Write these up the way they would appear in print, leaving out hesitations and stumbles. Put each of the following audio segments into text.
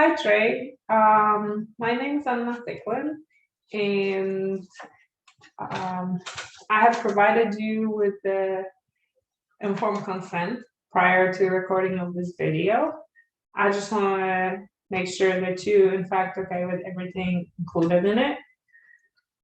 Hi, Trey. My name is Anna Thicklin, and um, I have provided you with the informed consent prior to recording of this video. I just want to make sure that you, in fact, okay with everything included in it.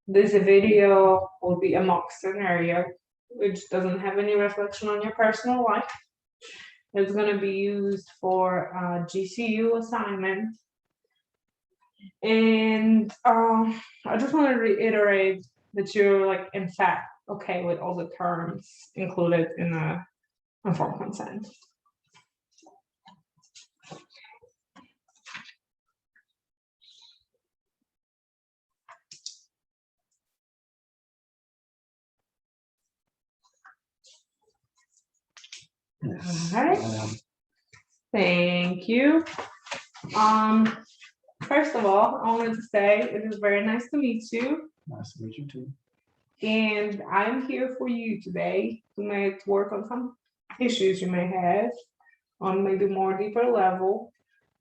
This video will be a mock scenario, which doesn't have any reflection on your personal life. It's going to be used for a GCU assignment. And I just want to reiterate that you're like, in fact, okay with all the terms included in the informed consent. Yes. All right. Thank you. First of all, I wanted to say it is very nice to meet you. Nice to meet you too. And I'm here for you today to work on some issues you may have on maybe more deeper level.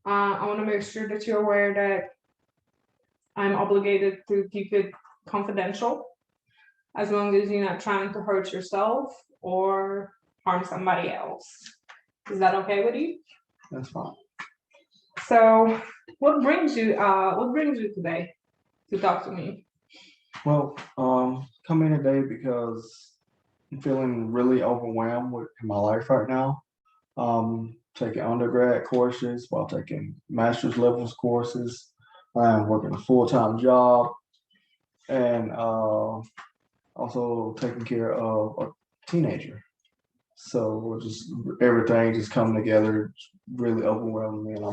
I want to make sure that you're aware that I'm obligated to keep it confidential as long as you're not trying to hurt yourself or harm somebody else. Is that okay with you? That's fine. So what brings you today to talk to me? Well, come in today because I'm feeling really overwhelmed with my life right now. Taking undergrad courses while taking master's levels courses. I'm working a full-time job and also taking care of a teenager. So just everything just coming together, it's really overwhelming me, and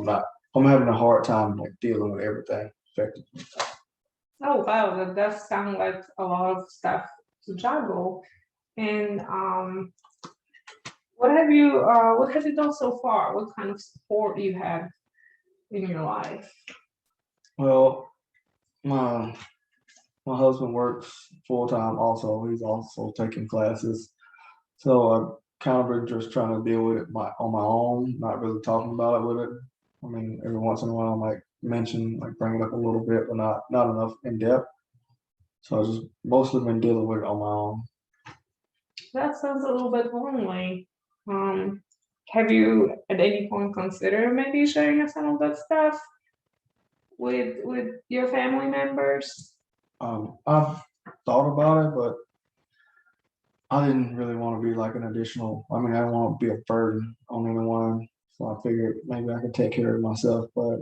I'm having a hard time like dealing with everything effectively. Oh wow, that does sound like a lot of stuff to juggle. And what have you done so far? What kind of support you have in your life? Well, my my husband works full time also. He's also taking classes. So I kind of been just trying to deal with it on my own, not really talking about it with it. I mean, every once in a while, I might bring it up a little bit, but not enough in depth. So I just mostly been dealing with it on my own. That sounds a little bit lonely. Have you at any point considered maybe sharing some of that stuff with your family members? I've thought about it, but I didn't really want to be like an additional. I mean, I don't want to be a burden on anyone. So I figured maybe I could take care of myself, but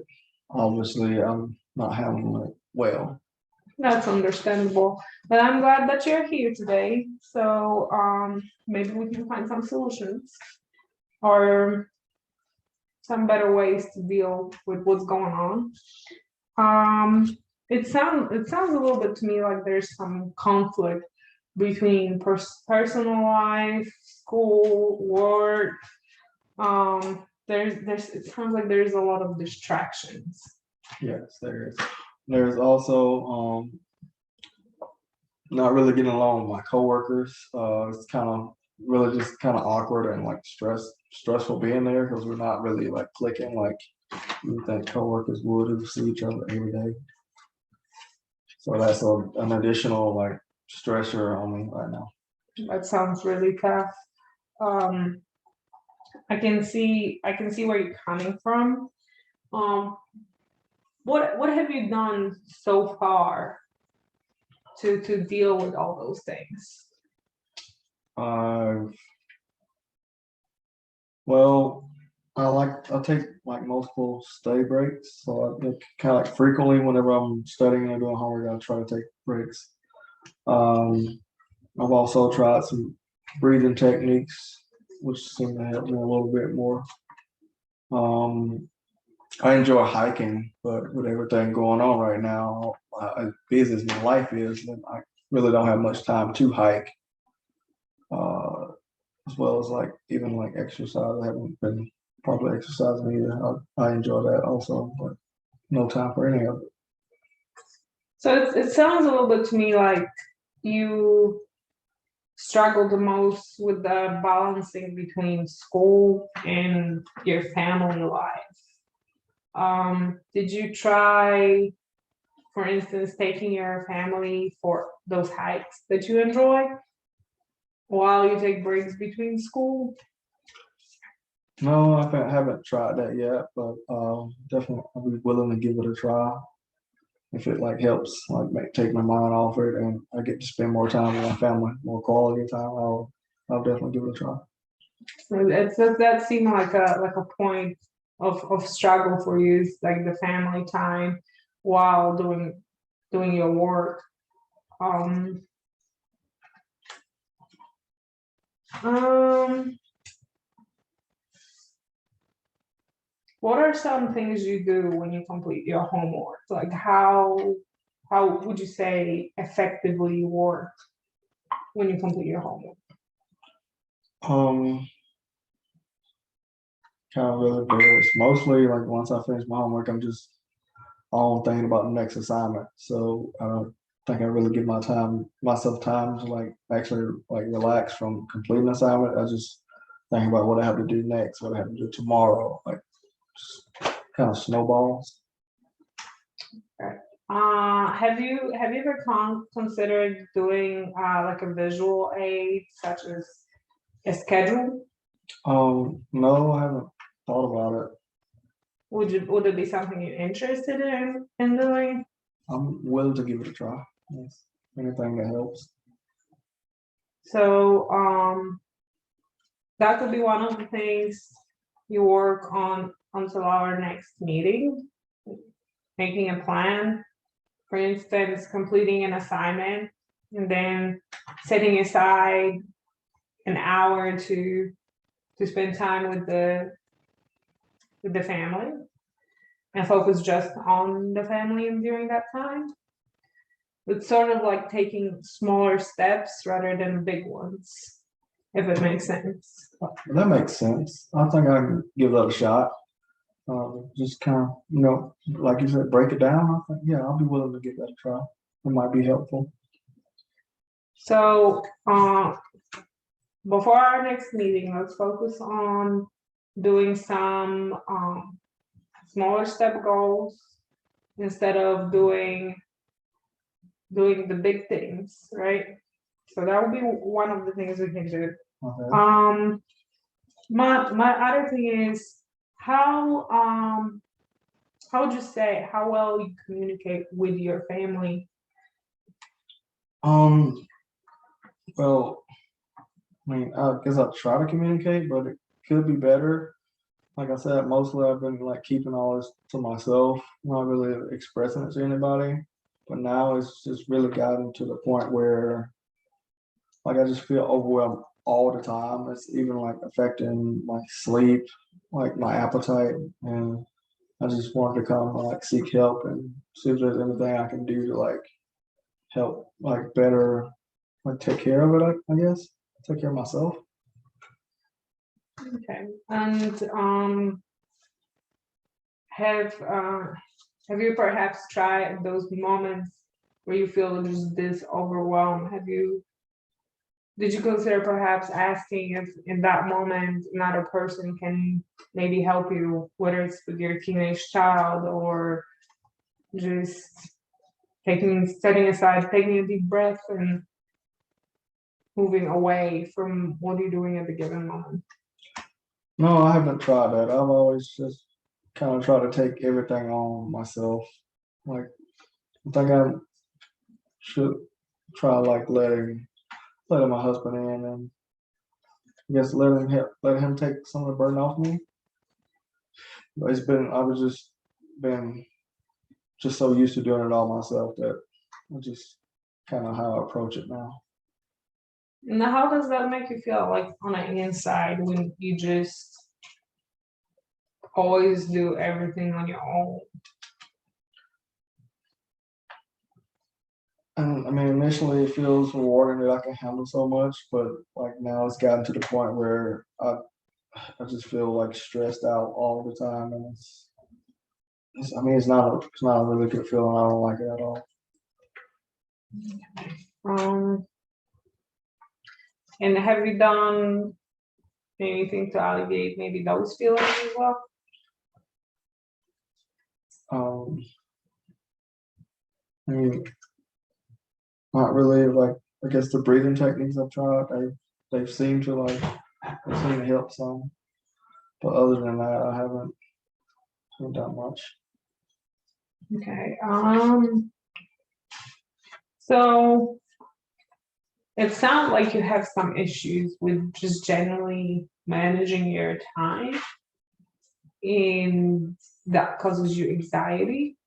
obviously I'm not handling it well. That's understandable. But I'm glad that you're here today. So maybe we can find some solutions or some better ways to deal with what's going on. It sounds a little bit to me like there's some conflict between personal life, school, work. There's it sounds like there's a lot of distractions. Yes, there is. There's also not really getting along with my coworkers. It's kind of really just kind of awkward and like stressful being there because we're not really like clicking like you think coworkers would who see each other every day. So that's an additional like stressor on me right now. That sounds really tough. Um, I can see where you're coming from. Um, what have you done so far to deal with all those things? Uh, well, I take like multiple study breaks, so I kind of like frequently whenever I'm studying or doing homework, I try to take breaks. Um, I've also tried some breathing techniques, which seem to help me a little bit more. Um, I enjoy hiking, but with everything going on right now, as busy as my life is, then I really don't have much time to hike. Uh, as well as like even like exercise. I haven't been probably exercising either. I enjoy that also, but no time for any of it. So it sounds a little bit to me like you struggle the most with the balancing between school and your family life. Did you try, for instance, taking your family for those hikes that you enjoy while you take breaks between school? No, I haven't tried that yet, but definitely I'll be willing to give it a try. If it like helps like take my mind off it and I get to spend more time with my family, more quality time, I'll definitely give it a try. So that seemed like a point of struggle for you, is like the family time while doing your work. Um, um, what are some things you do when you complete your homework? Like how would you say effectively you work when you complete your homework? Um, Kind of really varies. Mostly like once I finish my homework, I'm just all thinking about the next assignment. So I don't think I really give myself time to like actually like relax from completing assignment. I just think about what I have to do next, what I have to do tomorrow, like just kind of snowballs. Have you ever considered doing like a visual aid such as a schedule? No, I haven't thought about it. Would it be something you're interested in doing? I'm willing to give it a try. Yes. Anything that helps. So that could be one of the things you work on until our next meeting, making a plan. For instance, completing an assignment and then setting aside an hour to spend time with the family and focus just on the family during that time. It's sort of like taking smaller steps rather than big ones, if it makes sense. That makes sense. I think I can give that a shot. Just kind of, like you said, break it down. I think, yeah, I'll be willing to give that a try. It might be helpful. So before our next meeting, let's focus on doing some smaller step goals instead of doing the big things, right? So that would be one of the things we can do. Okay. My other thing is how would you say how well you communicate with your family? Well, I mean, I guess I try to communicate, but it could be better. Like I said, mostly I've been like keeping all this to myself, not really expressing it to anybody. But now it's just really gotten to the point where like I just feel overwhelmed all the time. It's even like affecting my sleep, like my appetite, and I just wanted to come like seek help and see if there's anything I can do to like help like better like take care of it. I guess take care of myself. Okay, and have you perhaps tried those moments where you feel just this overwhelmed? Did you consider perhaps asking if in that moment another person can maybe help you, whether it's with your teenage child or just setting aside, taking a deep breath and moving away from what you're doing at the given moment? No, I haven't tried that. I've always just kind of tried to take everything on myself. Like I think I should try like letting my husband in and I guess let him take some of the burden off me. But I was just been just so used to doing it all myself that I just kind of how I approach it now. And how does that make you feel, like on the inside, when you just always do everything on your own? And I mean, initially it feels rewarding that I can handle so much, but like now it's gotten to the point where I just feel like stressed out all the time, and I mean, it's not a really good feeling. I don't like it at all. Um, and have you done anything to alleviate maybe those feelings as well? Um, I mean, not really like, I guess the breathing techniques I've tried, they seem to help some, but other than that, I haven't done much. Okay. So it sounds like you have some issues with just generally managing your time, and that causes you anxiety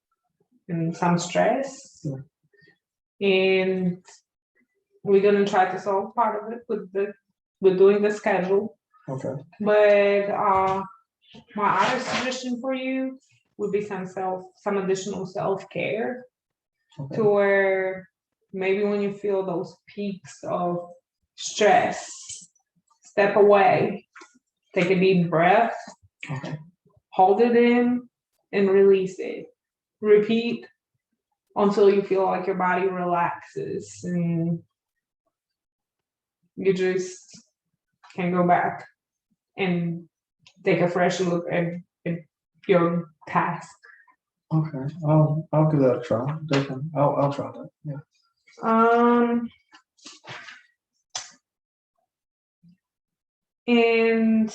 and some stress. And we're gonna try to solve part of it with doing the schedule. Okay. But my other suggestion for you would be some additional self-care Okay. to where maybe when you feel those peaks of stress, step away, take a deep breath, Okay. hold it in, and release it. Repeat until you feel like your body relaxes and you just can go back and take a fresh look at your task. Okay. I'll give that a try. Definitely. I'll try that. Yeah. And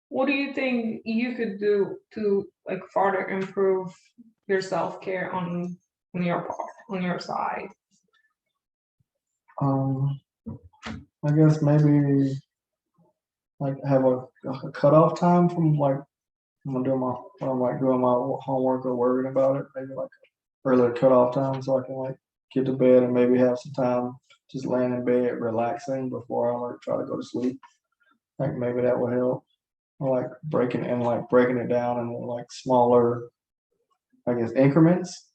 what do you think you could do to like further improve your self-care on your part, on your side? I guess maybe like have a cutoff time from like when I'm doing my homework or worrying about it. Maybe like earlier cutoff time so I can like get to bed and maybe have some time just laying in bed relaxing before I like try to go to sleep. Like maybe that would help. Or like breaking it down in like smaller, I guess, increments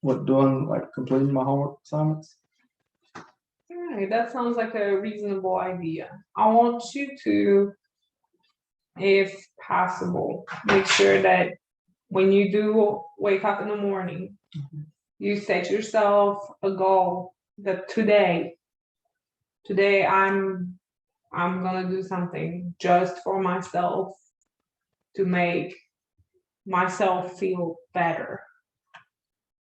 with doing like completing my homework assignments. All right, that sounds like a reasonable idea. I want you to, if possible, make sure that when you do wake up in the morning, you set yourself a goal that today I'm gonna do something just for myself to make myself feel better.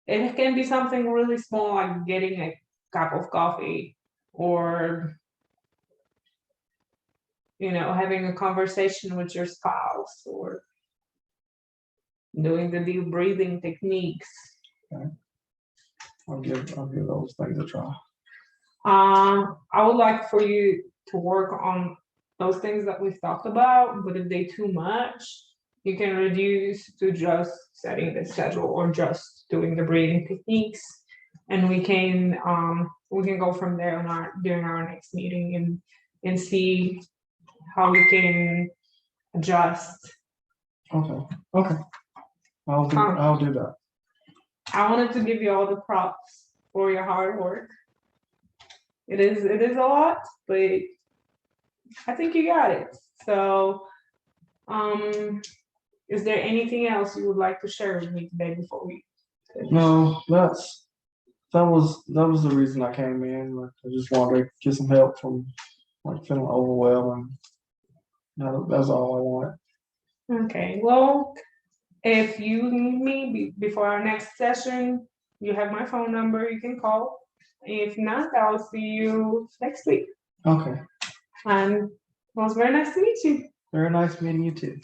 It can be something really small like getting a cup of coffee or having a conversation with your spouse or doing the deep breathing techniques. Okay. I'll give those things a try. I would like for you to work on those things that we've talked about, but if they too much, you can reduce to just setting the schedule or just doing the breathing techniques, and we can go from there during our next meeting and see how we can adjust. Okay. I'll do that. I wanted to give you all the props for your hard work. It is a lot, but I think you got it. So, is there anything else you would like to share with me today before we finish? No, that was the reason I came in. Like, I just wanted to get some help from like feeling overwhelmed. That's all I wanted. Okay. Well, if you need me before our next session, you have my phone number. You can call. If not, I'll see you next week. Okay. And it was very nice to meet you. Very nice meeting you too.